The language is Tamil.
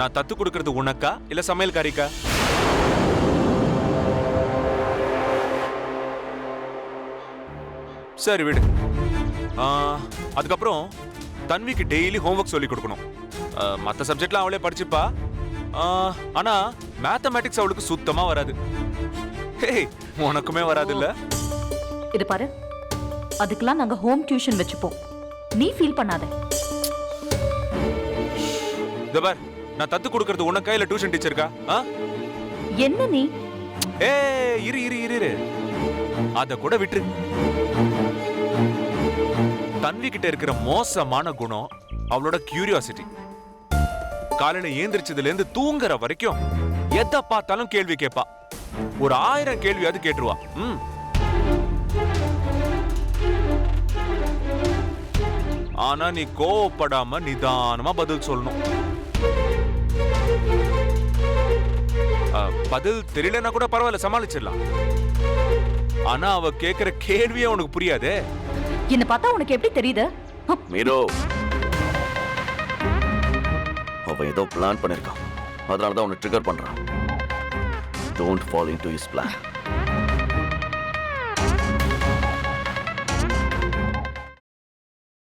நான் தத்து கொடுக்கறது உனக்கா இல்ல சமையல்காரிக்கா? சரி விடு. அதுக்கப்புறம் தன்விக்கு டெய்லி ஹோம்ஒர்க் சொல்லி கொடுக்கணும். மற்ற சப்ஜெக்ட்லாம் அவளே படிச்சுப்பா. ஆனா மேத்தமேட்டிக்ஸ் அவளுக்கு சுத்தமா வராது. உனக்குமே வராது இல்ல? இது பாரு, அதுக்கெல்லாம் நாங்க ஹோம் டியூஷன் வச்சுப்போம், நீ ஃபீல் பண்ணாத. பார், நான் தத்து கொடுக்கறது உனக்கா இல்ல டியூஷன் டீச்சருக்கா? என்ன நீ? இரு இரு இரு இரு, அத கூட விட்டுரு. தன்வி கிட்ட இருக்கிற மோசமான குணம் அவளோட கியூரியாசிட்டி. காலையில ஏந்திரிச்சதுல இருந்து தூங்குற வரைக்கும் எதை பார்த்தாலும் கேள்வி கேட்பா. ஒரு 1000 கேள்வியாவது கேட்டுருவா. ஆனா நீ கோவப்படாம நிதானமா பதில் சொல்லணும். பதில் தெரியலன்னா கூட பரவாயில்ல, சமாளிச்சிடலாம். ஆனா அவ கேக்குற கேள்வியே உனக்கு புரியாதே. என்ன பார்த்தா உனக்கு எப்படி தெரியுது? மீரோ, அவன் ஏதோ பிளான் பண்ணிருக்கான், அதனாலதான் உன்னை ட்ரிகர் பண்றான். Don't fall into his plan.